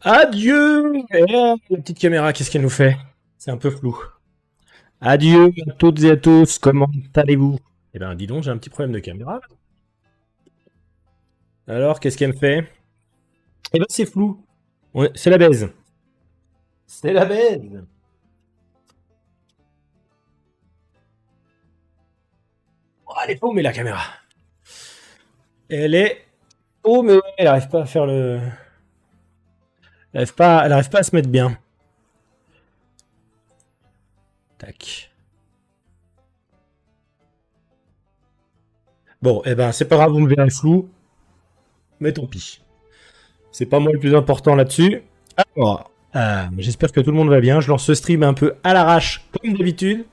Adieu! La petite caméra, qu'est-ce qu'elle nous fait? C'est un peu flou. Adieu à toutes et à tous, comment allez-vous? Eh ben, dis donc, j'ai un petit problème de caméra. Alors, qu'est-ce qu'elle me fait? Eh ben, c'est flou. Ouais, c'est la baise. C'est la baise. Oh, elle est paumée, la caméra. Elle est paumée. Elle arrive pas à faire le... Elle arrive pas à se mettre bien. Tac. Bon, eh ben, c'est pas grave, vous me verrez flou. Mais tant pis. C'est pas moi le plus important là-dessus. Alors, j'espère que tout le monde va bien. Je lance ce stream un peu à l'arrache, comme d'habitude.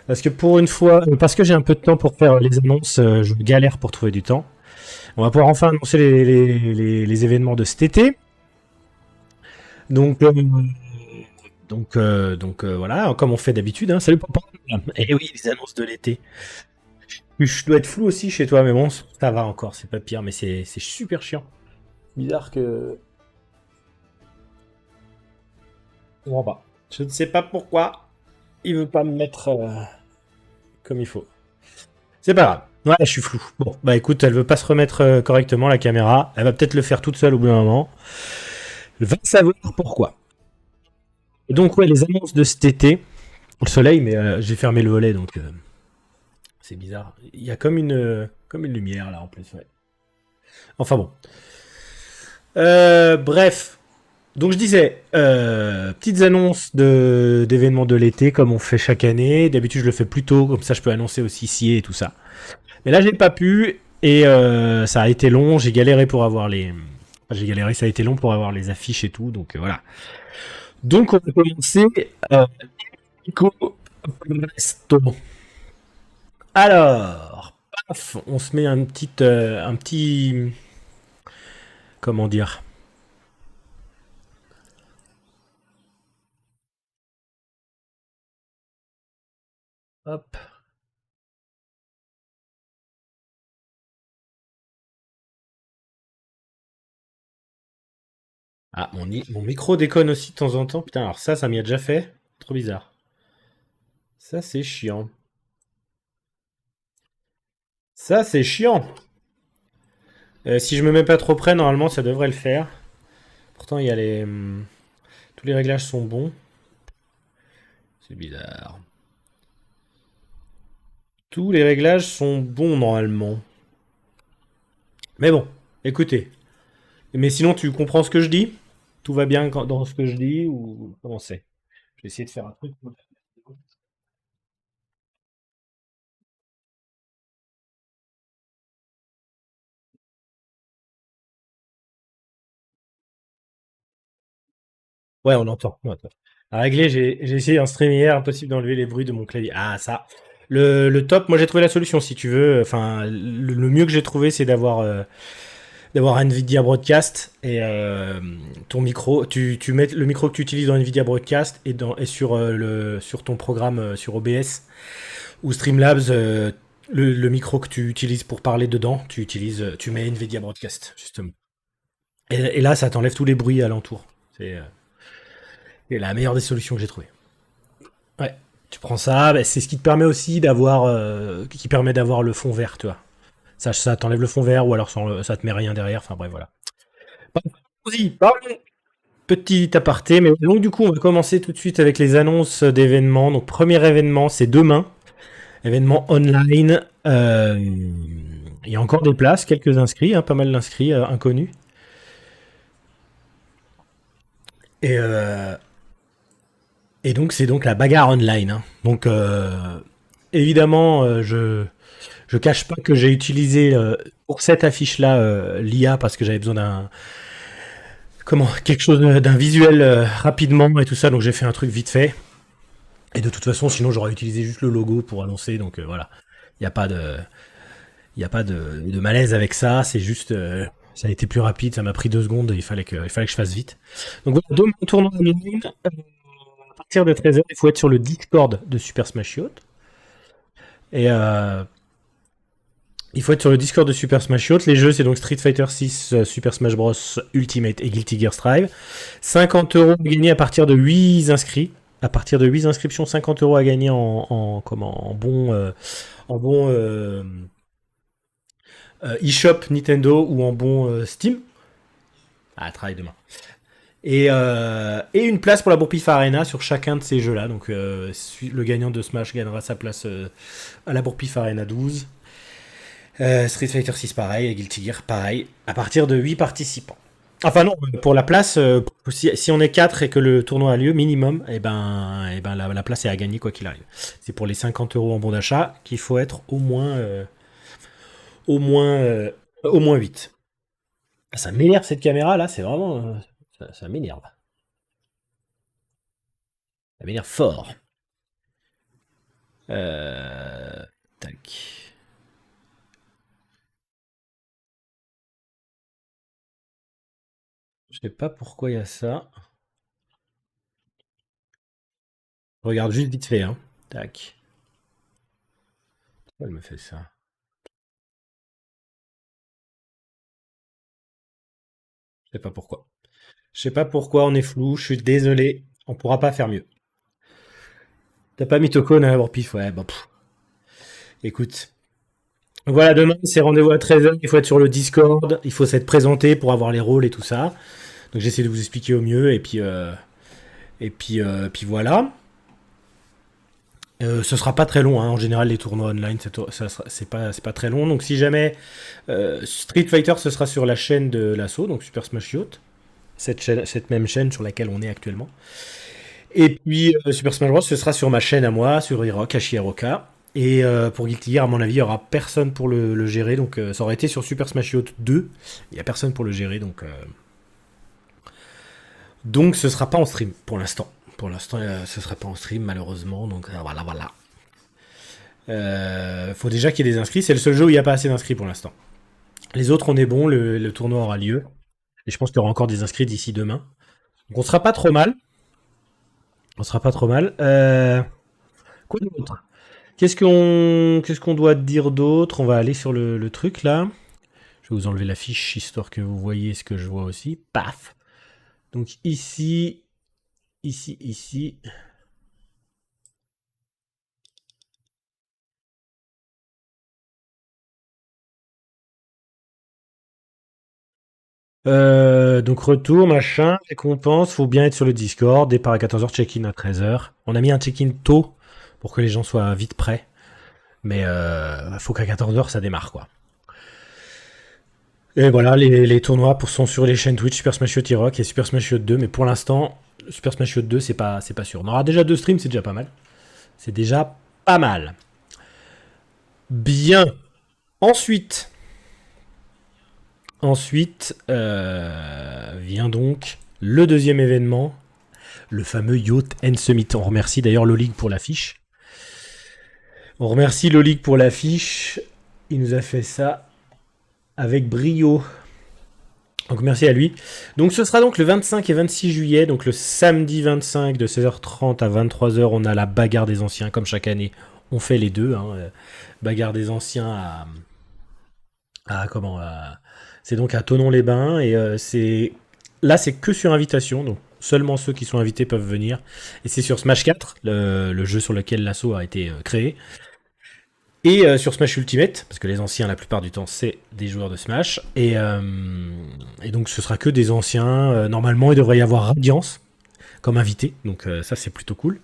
Parce que pour une fois, parce que j'ai un peu de temps pour faire les annonces, je galère pour trouver du temps. On va pouvoir enfin annoncer les événements de cet été. Donc, voilà, comme on fait d'habitude. Hein. Salut papa. Eh oui, les annonces de l'été. Je dois être flou aussi chez toi, mais bon, ça va encore, c'est pas pire, mais c'est super chiant. Bizarre que... Je comprends pas. Je ne sais pas pourquoi il veut pas me mettre comme il faut. C'est pas grave. Ouais, je suis flou. Bon, bah écoute, elle veut pas se remettre correctement la caméra. Elle va peut-être le faire toute seule au bout d'un moment. Elle va savoir pourquoi. Et donc, ouais, les annonces de cet été. Le soleil, mais j'ai fermé le volet, donc c'est bizarre. Il y a comme une lumière là en plus, ouais. Enfin bon. Bref. Donc je disais, petites annonces d'événements de l'été comme on fait chaque année. D'habitude je le fais plus tôt, comme ça je peux annoncer aussi ici et tout ça. Mais là j'ai pas pu et ça a été long. J'ai galéré pour avoir les, enfin, j'ai galéré, ça a été long pour avoir les affiches et tout. Donc voilà. Donc on va commencer. Nico Presto. Alors, paf, on se met un petit, comment dire. Hop. Ah, mon micro déconne aussi de temps en temps. Putain, alors ça m'y a déjà fait. Trop bizarre. Ça, c'est chiant. Ça, c'est chiant. Si je me mets pas trop près, normalement, ça devrait le faire. Pourtant, il y a tous les réglages sont bons. C'est bizarre. Tous les réglages sont bons, normalement. Mais bon, écoutez. Mais sinon, tu comprends ce que je dis? Tout va bien dans ce que je dis ou comment c'est? Je vais essayer de faire un truc. Ouais, on entend. On entend. À régler, j'ai essayé en stream hier, impossible d'enlever les bruits de mon clavier. Ah, ça. Le top, moi j'ai trouvé la solution si tu veux. Enfin, le mieux que j'ai trouvé, c'est d'avoir un Nvidia Broadcast et ton micro. Tu mets le micro que tu utilises dans Nvidia Broadcast et sur, sur ton programme sur OBS ou Streamlabs, le micro que tu utilises pour parler dedans, tu mets Nvidia Broadcast, justement. Et là, ça t'enlève tous les bruits alentour. C'est la meilleure des solutions que j'ai trouvées. Ouais. Tu prends ça, bah, c'est ce qui te permet aussi qui permet d'avoir le fond vert, tu vois. Ça t'enlève le fond vert ou alors ça te met rien derrière. Enfin bref, voilà. Vas-y, parlons. Petit aparté, mais donc du coup, on va commencer tout de suite avec les annonces d'événements. Donc premier événement, c'est demain. Événement online. Il y a encore des places, quelques inscrits, hein, pas mal d'inscrits inconnus. Et, euh, et donc c'est donc la bagarre online. Hein. Donc évidemment, je cache pas que j'ai utilisé pour cette affiche-là l'IA parce que j'avais besoin quelque chose d'un visuel rapidement et tout ça. Donc j'ai fait un truc vite fait. Et de toute façon, sinon j'aurais utilisé juste le logo pour annoncer. Donc voilà, il n'y a pas de, il y a pas de malaise avec ça. C'est juste, ça a été plus rapide. Ça m'a pris 2 secondes. Il fallait que je fasse vite. Donc voilà, demain tournoi en ligne. À partir de 13h, il faut être sur le Discord de Super Smash Bros. Et Il faut être sur le Discord de Super Smash Bros. Les jeux, c'est donc Street Fighter 6, Super Smash Bros. Ultimate et Guilty Gear Strive. 50 € à gagner à partir de 8 inscrits. À partir de 8 inscriptions, 50 € à gagner en bon eShop Nintendo ou en bon Steam. Ah, travail demain. Et une place pour la Bourpif Arena sur chacun de ces jeux-là. Donc le gagnant de Smash gagnera sa place à la Bourpif Arena 12. Street Fighter 6 pareil, et Guilty Gear pareil, à partir de 8 participants. Enfin non, pour la place, si on est 4 et que le tournoi a lieu, minimum, et ben la place est à gagner quoi qu'il arrive. C'est pour les 50 € en bon d'achat qu'il faut être au moins, au moins 8. Ah, ça m'énerve cette caméra là, c'est vraiment... ça m'énerve. Ça m'énerve fort. Tac. Je sais pas pourquoi il y a ça. Je regarde juste vite fait, hein. Tac. Pourquoi elle me fait ça? Je sais pas pourquoi. Je sais pas pourquoi on est flou, je suis désolé. On pourra pas faire mieux. T'as pas mis Toko à avoir pif, ouais, bah écoute. Voilà, demain c'est rendez-vous à 13h, il faut être sur le Discord, il faut s'être présenté pour avoir les rôles et tout ça. Donc j'essaie de vous expliquer au mieux et puis voilà. Ce sera pas très long, hein. En général les tournois online c'est pas très long. Donc si jamais Street Fighter ce sera sur la chaîne de l'assaut, donc Super Smash Yacht, cette même chaîne sur laquelle on est actuellement. Et puis Super Smash Bros. Ce sera sur ma chaîne à moi, sur Hirok, Hiroka. Et pour Guilty Gear, à mon avis, il n'y aura personne pour le gérer. Donc ça aurait été sur Super Smash Bros. 2. Il n'y a personne pour le gérer. Donc ce sera pas en stream pour l'instant. Pour l'instant, ce sera pas en stream, malheureusement. Donc voilà, voilà. Faut déjà qu'il y ait des inscrits. C'est le seul jeu où il n'y a pas assez d'inscrits pour l'instant. Les autres, on est bon. Le tournoi aura lieu. Et je pense qu'il y aura encore des inscrits d'ici demain. Donc on sera pas trop mal. On sera pas trop mal. Quoi d'autre? Qu'est-ce qu'on doit dire d'autre? On va aller sur le truc là. Je vais vous enlever la fiche histoire que vous voyez ce que je vois aussi. Paf. Donc ici, ici. Donc retour, machin, récompense, faut bien être sur le Discord, départ à 14h, check-in à 13h. On a mis un check-in tôt pour que les gens soient vite prêts. Mais faut qu'à 14h ça démarre quoi. Et voilà, les tournois sont sur les chaînes Twitch, Super Smash Bros. T-Rock et Super Smash Bros. 2, mais pour l'instant, Super Smash Bros. 2 c'est pas sûr. On aura déjà 2 streams, c'est déjà pas mal. C'est déjà pas mal. Bien. Ensuite, vient donc le deuxième événement, le fameux Yacht and Summit. On remercie d'ailleurs Lolig pour l'affiche. On remercie Lolig pour l'affiche. Il nous a fait ça avec brio. Donc merci à lui. Donc ce sera donc le 25 et 26 juillet, donc le samedi 25 de 16h30 à 23h, on a la bagarre des anciens, comme chaque année. On fait les deux, hein. Bagarre des anciens c'est donc à Thonon-les-Bains et c'est que sur invitation, donc seulement ceux qui sont invités peuvent venir. Et c'est sur Smash 4, le jeu sur lequel l'assaut a été créé. Et sur Smash Ultimate, parce que les anciens, la plupart du temps, c'est des joueurs de Smash. Et donc, ce sera que des anciens. Normalement, il devrait y avoir Radiance comme invité. Donc, ça, c'est plutôt cool.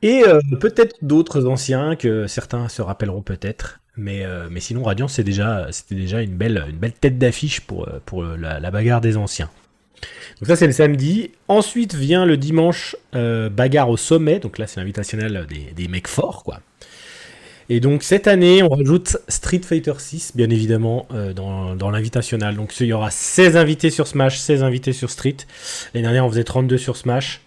Et peut-être d'autres anciens que certains se rappelleront peut-être. Mais sinon, Radiance, c'était déjà une belle tête d'affiche pour la bagarre des anciens. Donc ça, c'est le samedi. Ensuite vient le dimanche, bagarre au sommet. Donc là, c'est l'invitationnel des mecs forts, quoi. Et donc cette année, on rajoute Street Fighter 6, bien évidemment, dans l'invitationnal. Donc il y aura 16 invités sur Smash, 16 invités sur Street. L'année dernière, on faisait 32 sur Smash.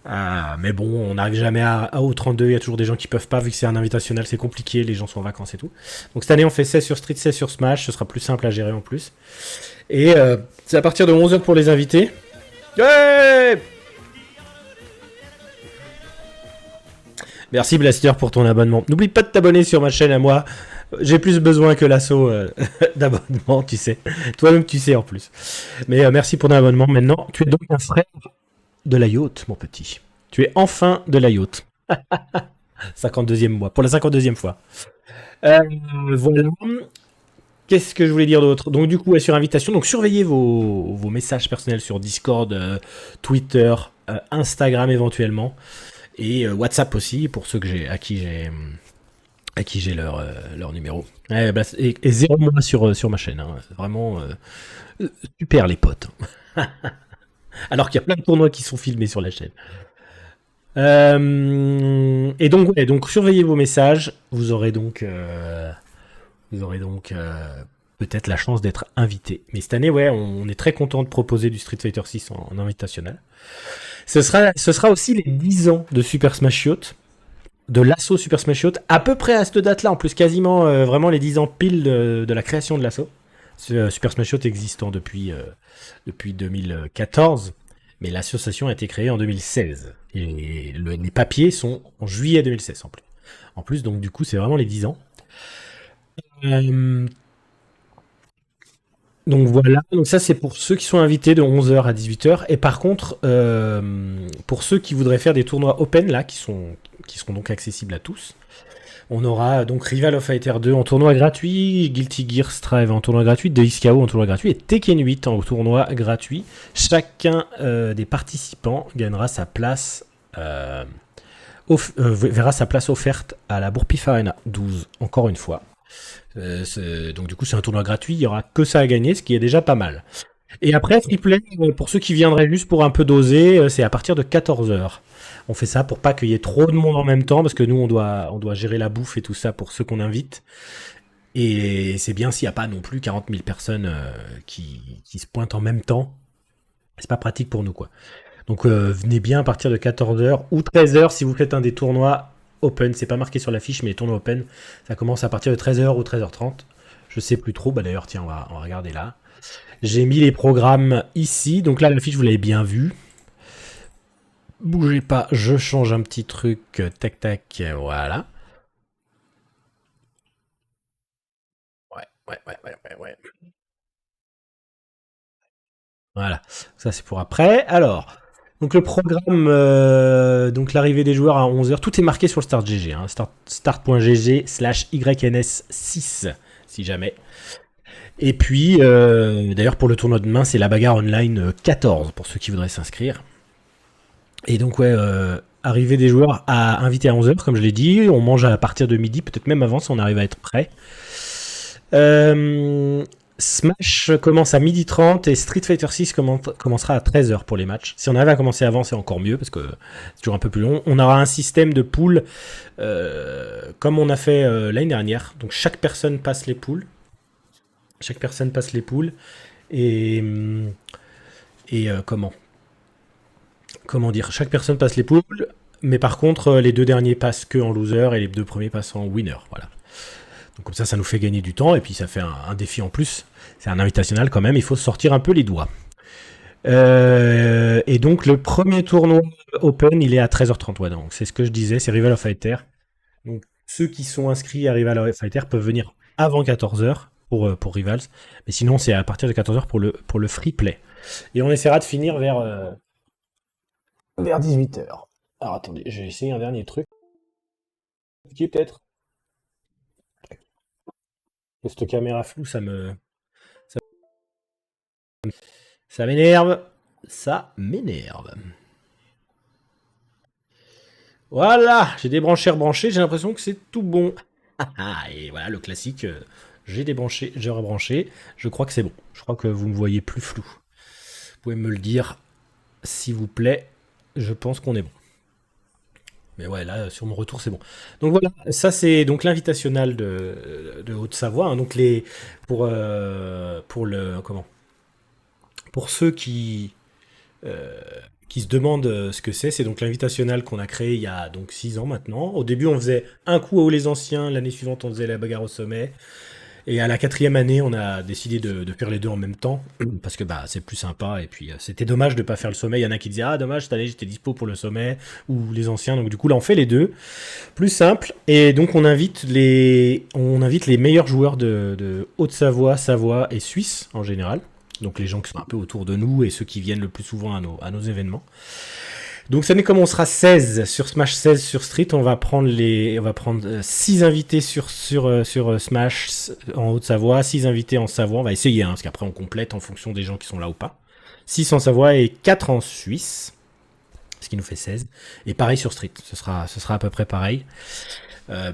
Mais bon, on n'arrive jamais au 32. Il y a toujours des gens qui peuvent pas, vu que c'est un invitationnel, c'est compliqué, les gens sont en vacances et tout. Donc cette année, on fait 16 sur Street, 16 sur Smash. Ce sera plus simple à gérer en plus. Et c'est à partir de 11h pour les invités. Ouais! Merci Blaster pour ton abonnement. N'oublie pas de t'abonner sur ma chaîne à moi, J'ai plus besoin que l'assaut d'abonnement, tu sais. Toi-même, tu sais en plus. Mais merci pour ton abonnement. Maintenant, tu es donc un frère de la yacht, mon petit. Tu es enfin de la yacht. 52e mois. Pour la 52e fois. Euh, voilà. Qu'est-ce que je voulais dire d'autre? Donc du coup, ouais, sur invitation, donc surveillez vos messages personnels sur Discord, Twitter, Instagram éventuellement, et WhatsApp aussi pour ceux que j'ai à qui j'ai leur numéro. Ouais, bah, et 0 mois sur ma chaîne. Hein. Vraiment super les potes. Alors qu'il y a plein de tournois qui sont filmés sur la chaîne. Et donc, ouais, donc surveillez vos messages. Vous aurez donc peut-être la chance d'être invité. Mais cette année, ouais, on est très content de proposer du Street Fighter 6 en invitationnel. Ce sera aussi les 10 ans de Super Smash Bros. De l'assaut Super Smash Bros. À peu près à cette date-là, en plus quasiment vraiment les 10 ans pile de la création de l'assaut. Super Smash Bros. Existant depuis 2014, mais l'association a été créée en 2016. Et les papiers sont en juillet 2016 en plus. En plus, donc du coup, c'est vraiment les 10 ans. Euh, donc voilà, donc ça c'est pour ceux qui sont invités de 11 h à 18 h. Et par contre, pour ceux qui voudraient faire des tournois open, là, qui seront donc accessibles à tous, on aura donc Rival of Fighter 2 en tournoi gratuit, Guilty Gear Strive en tournoi gratuit, DXKO en tournoi gratuit et Tekken 8 en tournoi gratuit. Chacun des participants gagnera sa place, verra sa place offerte à la Bourpif Arena 12, encore une fois. Donc du coup c'est un tournoi gratuit, il n'y aura que ça à gagner, ce qui est déjà pas mal. Et après, Freeplay, pour ceux qui viendraient juste pour un peu doser, c'est à partir de 14 h. On fait ça pour pas qu'il y ait trop de monde en même temps, parce que nous, on doit gérer la bouffe et tout ça pour ceux qu'on invite. Et c'est bien s'il n'y a pas non plus 40 000 personnes qui se pointent en même temps. C'est pas pratique pour nous, quoi. Donc venez bien à partir de 14 h ou 13 h si vous faites un des tournois open. C'est pas marqué sur la fiche, mais les tournois open, ça commence à partir de 13 h ou 13 h 30. Je sais plus trop. Bah d'ailleurs, tiens, on va regarder là. J'ai mis les programmes ici. Donc là, la fiche, vous l'avez bien vue. Bougez pas, je change un petit truc. Tac, tac, voilà. Ouais, ouais, ouais, ouais, ouais, ouais. Voilà, ça c'est pour après. Alors, donc le programme, donc l'arrivée des joueurs à 11 h, tout est marqué sur le Start GG, hein, start.gg/YNS6, si jamais. Et puis, d'ailleurs, pour le tournoi de demain, c'est la bagarre online 14, pour ceux qui voudraient s'inscrire. Et donc, ouais, arrivée des joueurs à inviter à 11 h, comme je l'ai dit, on mange à partir de midi, peut-être même avant si on arrive à être prêt. Euh, Smash commence à 12h30 et Street Fighter 6 commencera à 13 h pour les matchs. Si on arrive à commencer avant, c'est encore mieux parce que c'est toujours un peu plus long. On aura un système de poules comme on a fait l'année dernière. Donc chaque personne passe les poules. Chaque personne passe les poules. Et, comment dire, chaque personne passe les poules. Mais par contre, les deux derniers passent que en loser et les deux premiers passent en winner. Voilà. Donc comme ça nous fait gagner du temps et puis ça fait un défi en plus. C'est un invitationnel quand même, il faut sortir un peu les doigts. Et donc le premier tournoi Open, il est à 13h30. Ouais, donc c'est ce que je disais, c'est Rival of Fighter. Donc ceux qui sont inscrits à Rival of Fighter peuvent venir avant 14 h pour Rivals. Mais sinon c'est à partir de 14 h pour le free play. Et on essaiera de finir vers 18 h. Alors attendez, j'ai essayé un dernier truc. Qui est peut-être cette caméra floue, ça, ça m'énerve. Ça m'énerve. Voilà, j'ai débranché, rebranché, j'ai l'impression que c'est tout bon. Et voilà, le classique, j'ai débranché, j'ai rebranché. Je crois que c'est bon. Je crois que vous me voyez plus flou. Vous pouvez me le dire, s'il vous plaît. Je pense qu'on est bon. Mais ouais, là, sur mon retour, c'est bon. Donc voilà, ça c'est donc l'invitationnel de Haute-Savoie. Hein. Donc pour le comment pour ceux euh, qui se demandent ce que c'est donc l'invitationnel qu'on a créé il y a donc 6 ans maintenant. Au début, on faisait un coup aux les anciens, l'année suivante, on faisait la bagarre au sommet. Et à la 4e année, on a décidé de faire les deux en même temps, parce que bah c'est plus sympa. Et puis c'était dommage de pas faire le sommet. Il y en a qui disaient ah dommage cette année j'étais dispo pour le sommet ou les anciens. Donc du coup là on fait les deux, plus simple. Et donc on invite les meilleurs joueurs de Haute-Savoie, Savoie et Suisse en général. Donc les gens qui sont un peu autour de nous et ceux qui viennent le plus souvent à nos événements. Donc cette année, comme on sera 16 sur Smash, 16 sur Street, on va prendre 6 invités sur Smash en Haute-Savoie, 6 invités en Savoie. On va essayer, parce qu'après on complète en fonction des gens qui sont là ou pas. 6 en Savoie et 4 en Suisse, ce qui nous fait 16. Et pareil sur Street, ce sera à peu près pareil.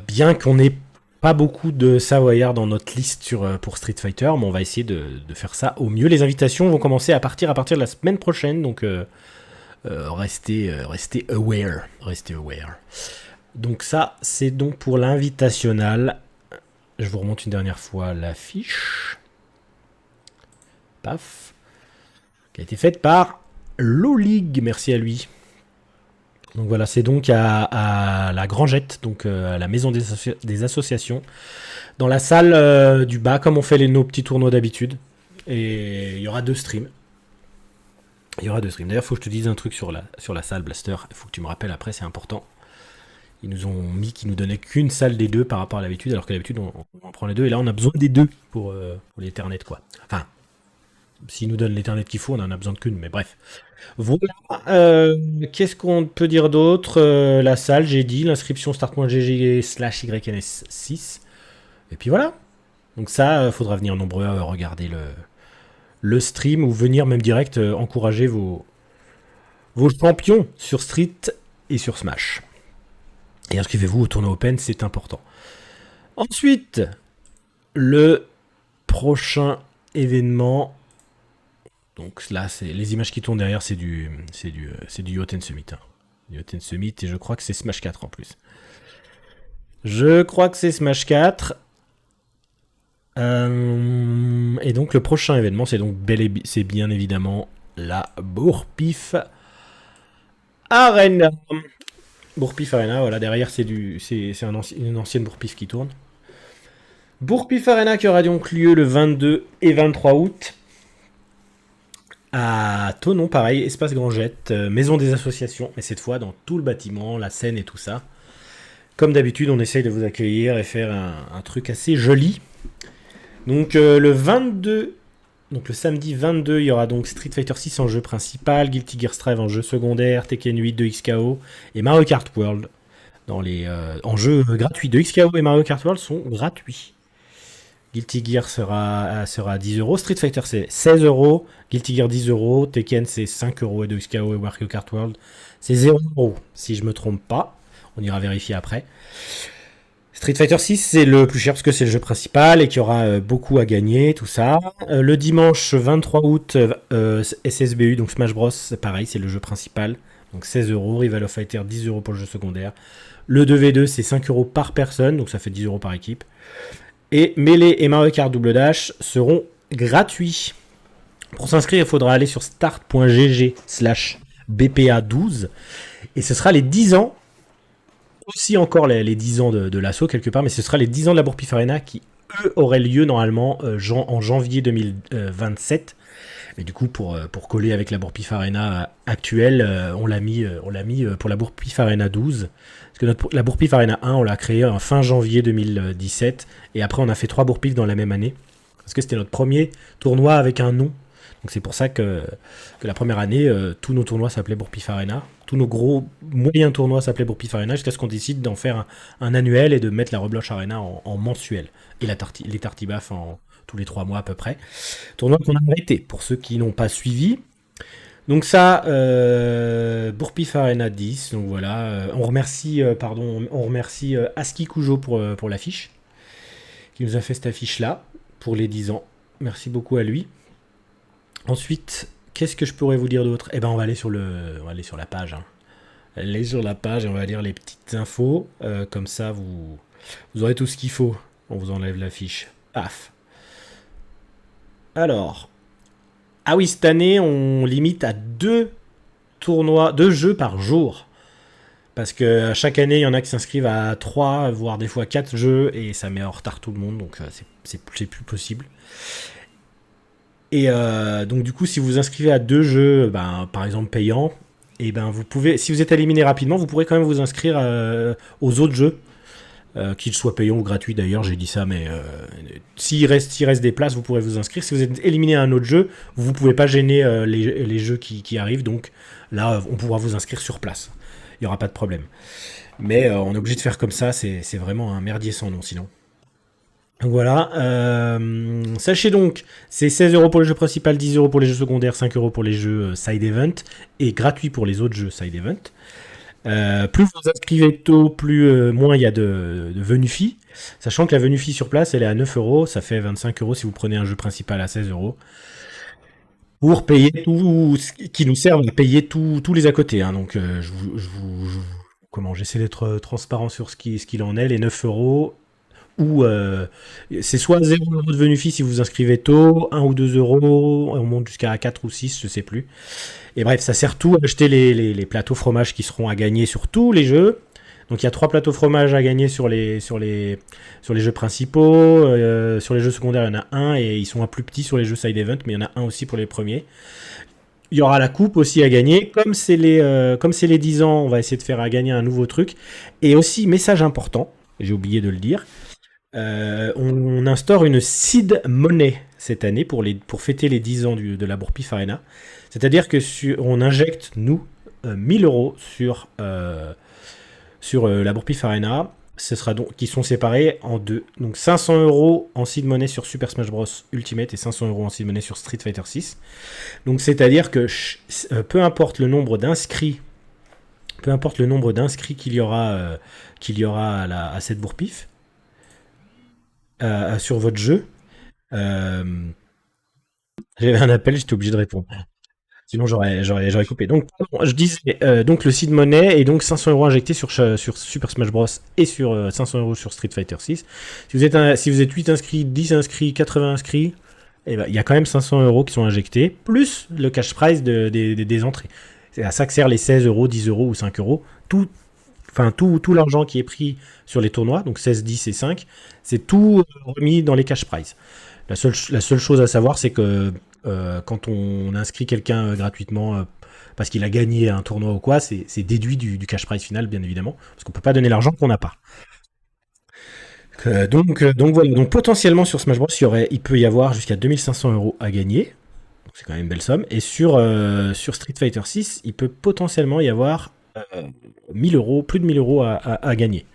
Bien qu'on n'ait pas beaucoup de Savoyards dans notre liste pour Street Fighter, mais on va essayer de faire ça au mieux. Les invitations vont commencer à partir de la semaine prochaine, donc restez aware. Restez aware. Donc ça, c'est donc pour l'invitationnal. Je vous remonte une dernière fois l'affiche. Paf. Qui a été faite par Lolig. Merci à lui. Donc voilà, c'est donc à la Grangette, donc à la maison des associations, dans la salle du bas, comme on fait nos petits tournois d'habitude. Et il y aura 2 streams. Il y aura 2 streams. D'ailleurs, il faut que je te dise un truc sur la salle Blaster. Il faut que tu me rappelles après, c'est important. Ils nous ont mis qu'ils nous donnaient qu'une salle des 2 par rapport à l'habitude, alors que d'habitude on prend les 2. Et là, on a besoin des 2 pour l'Ethernet, quoi. Enfin, s'ils nous donnent l'Ethernet qu'il faut, on en a besoin qu'une, mais bref. Voilà. Qu'est-ce qu'on peut dire d'autre? La salle, j'ai dit, l'inscription start.gg/YNS6. Et puis voilà. Donc ça, faudra venir nombreux regarder le stream ou venir même direct encourager vos champions sur Street et sur Smash. Et inscrivez-vous au tournoi Open, c'est important. Ensuite, le prochain événement. Donc là, c'est les images qui tournent derrière, c'est du Yoten Summit. Yoten Summit, et je crois que c'est Smash 4 en plus. Je crois que c'est Smash 4. Et donc le prochain événement, c'est bien évidemment la Bourpif Arena. Bourpif Arena, voilà, derrière c'est une ancienne Bourpif qui tourne. Bourpif Arena qui aura donc lieu le 22 et 23 août. À Thonon, pareil, espace Grangette, maison des associations, mais cette fois dans tout le bâtiment, la scène et tout ça. Comme d'habitude, on essaye de vous accueillir et faire un truc assez joli. Donc le samedi 22, il y aura donc Street Fighter 6 en jeu principal, Guilty Gear Strive en jeu secondaire, Tekken 8 de XKO et Mario Kart World en jeu gratuit. De XKO et Mario Kart World sont gratuits. Guilty Gear sera à 10 euros, Street Fighter c'est 16 euros, Guilty Gear 10 euros, Tekken c'est 5 euros et de XKO et Mario Kart World c'est 0 euros, si je me trompe pas. On ira vérifier après. Street Fighter 6 c'est le plus cher parce que c'est le jeu principal et qu'il y aura beaucoup à gagner, tout ça. Le dimanche 23 août, SSBU, donc Smash Bros, c'est pareil, c'est le jeu principal. Donc 16 euros, Rival of Fighter 10 euros pour le jeu secondaire. Le 2v2 c'est 5 euros par personne, donc ça fait 10 euros par équipe. Et Melee et Mario Kart Double Dash seront gratuits. Pour s'inscrire, il faudra aller sur start.gg/BPA12. Et ce sera les 10 ans, aussi encore les 10 ans de l'assaut quelque part, mais ce sera les 10 ans de la Bourpif Arena qui, eux, auraient lieu normalement en janvier 2027. Mais du coup, pour coller avec la Bourpif Arena actuelle, on l'a mis pour la Bourpif Arena 12. Parce que la Bourpif Arena 1, on l'a créée en fin janvier 2017. Et après, on a fait 3 Bourpif dans la même année. Parce que c'était notre premier tournoi avec un nom. Donc c'est pour ça que la première année, tous nos tournois s'appelaient Bourpif Arena. Tous nos gros moyens tournois s'appelaient Bourpif Arena jusqu'à ce qu'on décide d'en faire un annuel et de mettre la Rebloche Arena en mensuel. Et les Tartibaf tous les 3 mois à peu près. Tournoi qu'on a arrêté pour ceux qui n'ont pas suivi. Donc ça, Bourpif Arena 10. Donc voilà, on remercie Aski Kujo pour l'affiche, qui nous a fait cette affiche-là pour les 10 ans. Merci beaucoup à lui. Ensuite, qu'est-ce que je pourrais vous dire d'autre? Eh ben, on va aller sur la page. Allez sur la page et on va lire les petites infos. Comme ça, vous aurez tout ce qu'il faut. On vous enlève l'affiche. Paf. Alors, ah oui, cette année, on limite à 2 jeux par jour. Parce que chaque année, il y en a qui s'inscrivent à 3 voire des fois 4 jeux, et ça met en retard tout le monde, donc c'est plus possible. Et donc du coup, si vous vous inscrivez à 2 jeux, ben, par exemple payants, et ben vous pouvez, si vous êtes éliminé rapidement, vous pourrez quand même vous inscrire aux autres jeux, qu'ils soient payants ou gratuits d'ailleurs, j'ai dit ça, mais s'il reste des places, vous pourrez vous inscrire. Si vous êtes éliminé à un autre jeu, vous ne pouvez pas gêner les jeux qui arrivent, donc là, on pourra vous inscrire sur place. Il n'y aura pas de problème. Mais on est obligé de faire comme ça, c'est vraiment un merdier sans nom sinon. Donc voilà. Sachez donc, c'est 16 € pour le jeu principal, 10 € pour les jeux secondaires, 5 € pour les jeux side event, et gratuit pour les autres jeux side event. Plus vous vous inscrivez tôt, plus moins il y a de venue fee. Sachant que la venue fee sur place, elle est à 9 €, ça fait 25 € si vous prenez un jeu principal à 16 € pour payer tout ce qui nous sert à payer tous les à côté. Hein. Donc, comment j'essaie d'être transparent sur ce qu'il en est. Les 9 € ou c'est soit 0 € de venue fee si vous vous inscrivez tôt, 1 ou 2 €, on monte jusqu'à 4 ou 6, je sais plus. Et bref, ça sert tout à acheter les plateaux fromage qui seront à gagner sur tous les jeux. Donc il y a 3 plateaux fromage à gagner sur les jeux principaux. Sur les jeux secondaires, il y en a un et ils sont un plus petits sur les jeux side event, mais il y en a un aussi pour les premiers. Il y aura la coupe aussi à gagner. Comme c'est les 10 ans, on va essayer de faire à gagner un nouveau truc. Et aussi, message important, j'ai oublié de le dire, on instaure une seed money cette année pour fêter les 10 ans de la Bourpif Arena. C'est-à-dire que on injecte, nous, 1000 € sur la Bourpif Arena. Ce sera donc, qui sont séparés en deux. Donc 500 € en seed money sur Super Smash Bros Ultimate et 500 € en seed money sur Street Fighter 6. Donc c'est-à-dire que peu importe le nombre d'inscrits, qu'il y aura à cette Bourpif, sur votre jeu, euh, j'avais un appel, j'étais obligé de répondre. Sinon, j'aurais coupé. Donc, pardon, je disais, donc le seed money et donc 500 € injectés sur Super Smash Bros. Et sur 500 € sur Street Fighter 6. Si vous êtes 8 inscrits, 10 inscrits, 80 inscrits, eh ben, il y a quand même 500 € qui sont injectés, plus le cash prize des entrées. C'est à ça que servent les 16 €, 10 € ou 5 €. Tout l'argent qui est pris sur les tournois, donc 16, 10 et 5, c'est tout remis dans les cash prizes. La seule chose à savoir, c'est que quand on inscrit quelqu'un gratuitement parce qu'il a gagné un tournoi ou quoi, c'est déduit du cash prize final, bien évidemment, parce qu'on peut pas donner l'argent qu'on n'a pas. Donc voilà, donc potentiellement sur Smash Bros, il peut y avoir jusqu'à 2500 € à gagner, donc c'est quand même une belle somme, et sur Street Fighter 6, il peut potentiellement y avoir 1000 €, plus de 1000 € à gagner.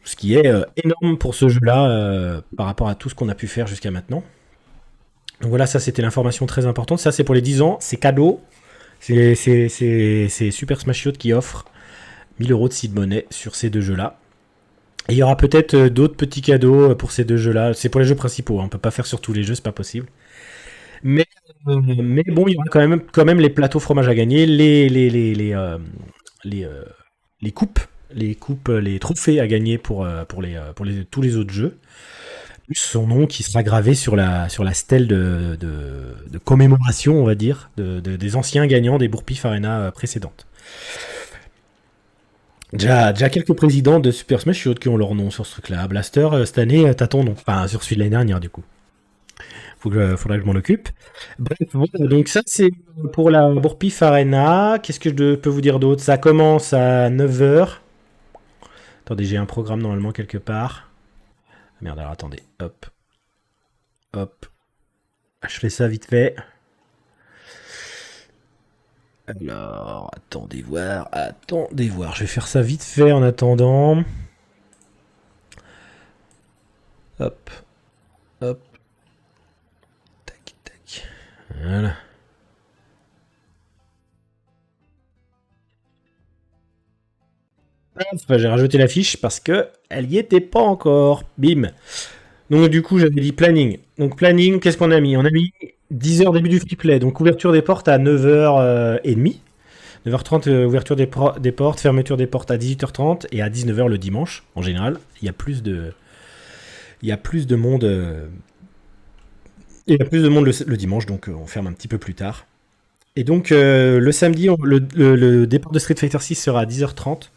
Ce qui est énorme pour ce jeu-là par rapport à tout ce qu'on a pu faire jusqu'à maintenant. Donc voilà, ça c'était l'information très importante. Ça c'est pour les 10 ans, c'est cadeau. C'est Super Smash Bros qui offre 1000 € de seed money sur ces deux jeux-là. Et il y aura peut-être d'autres petits cadeaux pour ces deux jeux-là. C'est pour les jeux principaux, hein. On peut pas faire sur tous les jeux, c'est pas possible. Mais bon, il y aura quand même les plateaux fromage à gagner, les, euh, les coupes, les trophées à gagner pour tous les autres jeux. Plus son nom qui sera gravé sur la stèle de commémoration, on va dire, des anciens gagnants des Bourpif Arena précédentes. Déjà quelques présidents de Super Smash Bros qui ont leur nom sur ce truc-là. Blaster, cette année, t'as ton nom. Enfin, sur celui de l'année dernière, du coup. Faudra que je m'en occupe. Bref, voilà, donc ça c'est pour la Bourpif Arena. Qu'est-ce que je peux vous dire d'autre? Ça commence à 9 h. Attendez, j'ai un programme normalement quelque part. Merde, alors attendez. Hop. Hop. Je fais ça vite fait. Alors, attendez voir. Je vais faire ça vite fait en attendant. Hop. Hop. Tac, tac. Voilà. J'ai rajouté la fiche parce que elle y était pas encore. Bim. Donc du coup, j'avais dit planning. Donc planning, qu'est-ce qu'on a mis? On a mis 10 h début du free play. Donc ouverture des portes à 9 h 30. 9 h 30, ouverture des portes, fermeture des portes à 18 h 30 et à 19 h le dimanche. En général, il y a plus de monde. Il y a plus de monde le dimanche, donc on ferme un petit peu plus tard. Et donc, le samedi, le départ de Street Fighter 6 sera à 10h30.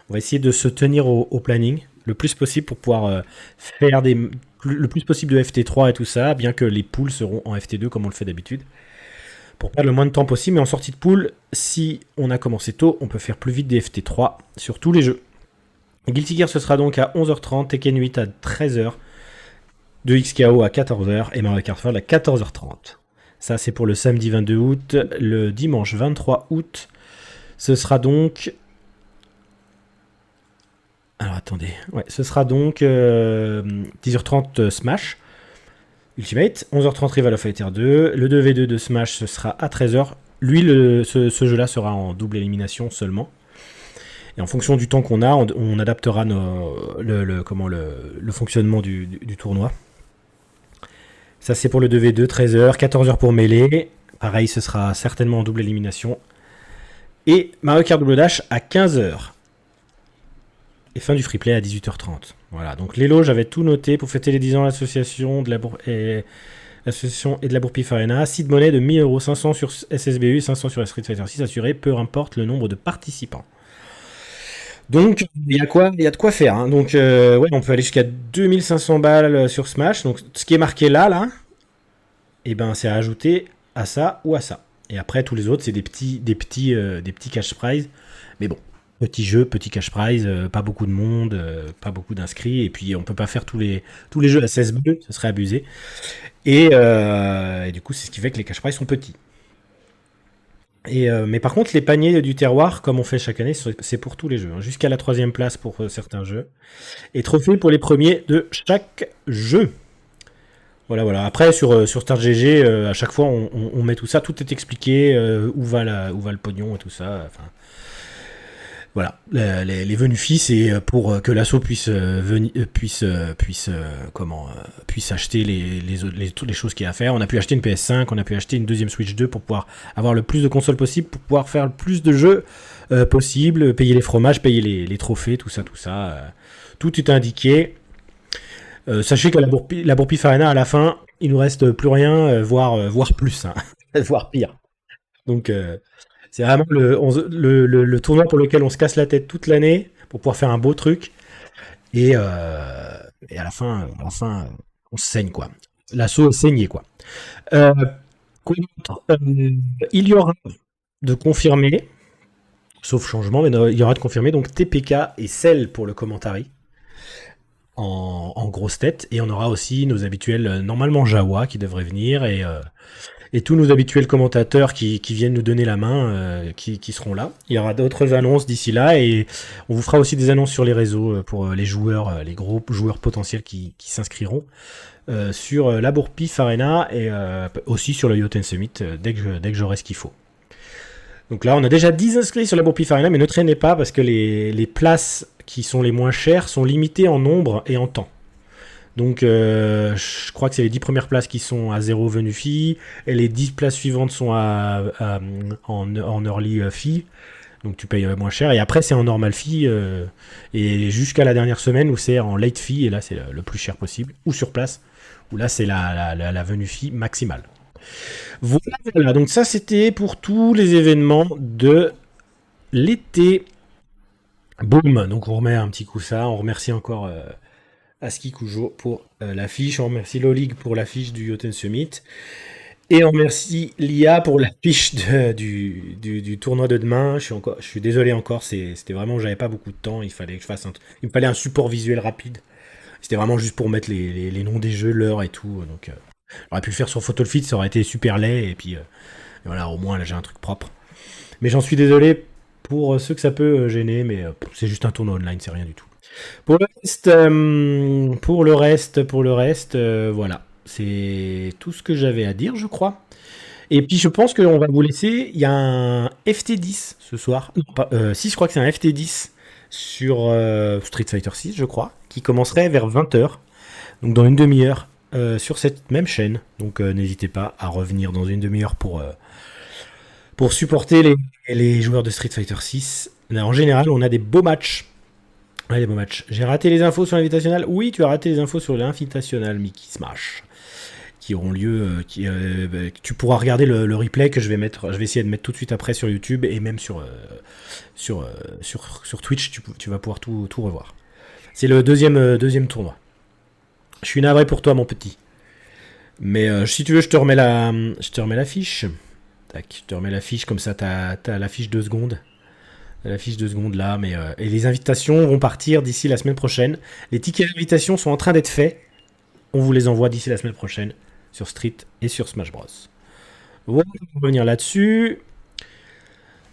On va essayer de se tenir au planning le plus possible pour pouvoir faire le plus possible de FT3 et tout ça, bien que les poules seront en FT2 comme on le fait d'habitude. Pour perdre le moins de temps possible, mais en sortie de poule, si on a commencé tôt, on peut faire plus vite des FT3 sur tous les jeux. Guilty Gear, ce sera donc à 11h30, Tekken 8 à 13h, 2XKO à 14h et Mario Kart World à 14h30. Ça, c'est pour le samedi 22 août. Le dimanche 23 août, ce sera donc... Alors, attendez. Ouais, ce sera donc 10h30 Smash Ultimate, 11h30 Rival of Fighter 2. Le 2v2 de Smash, ce sera à 13h. Lui, ce jeu-là sera en double élimination seulement. Et en fonction du temps qu'on a, on adaptera le fonctionnement du tournoi. Ça, c'est pour le 2v2, 13h, 14h pour Melee. Pareil, ce sera certainement en double élimination. Et Mario Kart Double Dash à 15h. Et fin du free play à 18h30. Voilà, donc Lélo, j'avais tout noté pour fêter les 10 ans de l'association et de la Bourpif Arena. Seed money de 1000 €, 500 sur SSBU, 500 sur Street Fighter 6 assuré, peu importe le nombre de participants. Donc, il y a de quoi faire. Hein. Donc, ouais, on peut aller jusqu'à 2500 balles sur Smash. Donc, ce qui est marqué là, et ben, c'est à ajouter à ça ou à ça. Et après, tous les autres, c'est des petits cash prize. Mais bon, petit jeu, petit cash prize, pas beaucoup de monde, pas beaucoup d'inscrits. Et puis, on peut pas faire tous les jeux à 16 bleus, ce serait abusé. Et du coup, c'est ce qui fait que les cash prize sont petits. Mais par contre, les paniers du terroir, comme on fait chaque année, c'est pour tous les jeux, hein, jusqu'à la 3e place pour certains jeux. Et trophée pour les premiers de chaque jeu. Voilà. Après, sur Start GG, à chaque fois, on met tout ça, tout est expliqué, où va le pognon et tout ça. Enfin, voilà, les venus filles, c'est pour que l'assaut puisse acheter les choses qu'il y a à faire. On a pu acheter une PS5, on a pu acheter une deuxième Switch 2 pour pouvoir avoir le plus de consoles possible, pour pouvoir faire le plus de jeux possible, payer les fromages, payer les trophées, tout ça. Tout est indiqué. Sachez qu'à la Bourpif Arena, à la fin, il nous reste plus rien, voire plus, hein, voire pire. Donc... c'est vraiment le tournoi pour lequel on se casse la tête toute l'année pour pouvoir faire un beau truc. Et à la fin, on se saigne, quoi. L'assaut est saigné, quoi. Il y aura de confirmer, sauf changement, mais il y aura de confirmer, donc TPK et Cell pour le commentary en grosse tête. Et on aura aussi nos habituels, normalement Jawa qui devrait venir et tous nos habituels commentateurs qui viennent nous donner la main, qui seront là. Il y aura d'autres annonces d'ici là et on vous fera aussi des annonces sur les réseaux pour les joueurs, les gros joueurs potentiels qui s'inscriront sur la Bourpif Arena et aussi sur le Yoten Summit dès que j'aurai ce qu'il faut. Donc là, on a déjà 10 inscrits sur la Bourpif Arena, mais ne traînez pas parce que les places qui sont les moins chères sont limitées en nombre et en temps. Donc, je crois que c'est les 10 premières places qui sont à 0 venue fee, et les 10 places suivantes sont en early fee, donc tu payes moins cher, et après c'est en normal fee, et jusqu'à la dernière semaine où c'est en late fee, et là c'est le plus cher possible, ou sur place, où là c'est la venue fee maximale. Voilà, donc ça c'était pour tous les événements de l'été. Boum, donc on remet un petit coup ça, on remercie encore... Aski Kujo pour l'affiche, on remercie Lolig pour l'affiche du Yoten Summit, et on remercie Lia pour l'affiche du tournoi de demain. Je suis désolé encore, c'était vraiment, j'avais pas beaucoup de temps, il fallait que je fasse il me fallait un support visuel rapide. C'était vraiment juste pour mettre les noms des jeux, l'heure et tout, donc j'aurais pu le faire sur PhotoFit, ça aurait été super laid, et puis voilà, au moins là j'ai un truc propre. Mais j'en suis désolé pour ceux que ça peut gêner, mais c'est juste un tournoi online, c'est rien du tout. Pour le reste, voilà. C'est tout ce que j'avais à dire, je crois. Et puis, je pense qu'on va vous laisser. Il y a un FT10 ce soir. Non, pas, si, je crois que c'est un FT10 sur Street Fighter 6, je crois, qui commencerait vers 20h. Donc, dans une demi-heure, sur cette même chaîne. Donc, n'hésitez pas à revenir dans une demi-heure pour supporter les joueurs de Street Fighter 6. En général, on a des beaux matchs. Ouais, des beaux matchs. J'ai raté les infos sur l'invitational. Oui, tu as raté les infos sur l'invitational Mickey Smash, qui auront lieu, tu pourras regarder le replay que je vais mettre, je vais essayer de mettre tout de suite après sur YouTube et même sur Twitch, tu vas pouvoir tout revoir. C'est le deuxième tournoi. Je suis navré pour toi, mon petit. Mais si tu veux, je te remets la fiche. Tac, je te remets la fiche, comme ça, t'as la fiche 2 secondes. La fiche 2 secondes là, et les invitations vont partir d'ici la semaine prochaine. Les tickets d'invitation sont en train d'être faits. On vous les envoie d'ici la semaine prochaine sur Street et sur Smash Bros. Voilà, on va revenir là-dessus.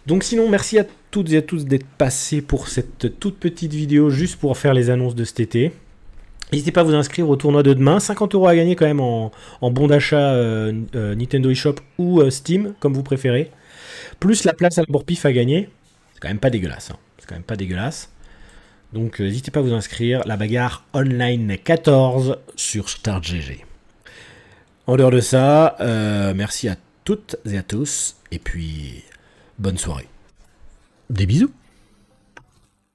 Donc sinon, merci à toutes et à tous d'être passés pour cette toute petite vidéo, juste pour faire les annonces de cet été. N'hésitez pas à vous inscrire au tournoi de demain. 50 € à gagner quand même en bon d'achat Nintendo eShop ou Steam, comme vous préférez. Plus la place à la bourre-pif à gagner. C'est quand même pas dégueulasse. Hein. C'est quand même pas dégueulasse. Donc n'hésitez pas à vous inscrire. La bagarre online 14 sur StartGG. En dehors de ça, merci à toutes et à tous. Et puis, bonne soirée. Des bisous.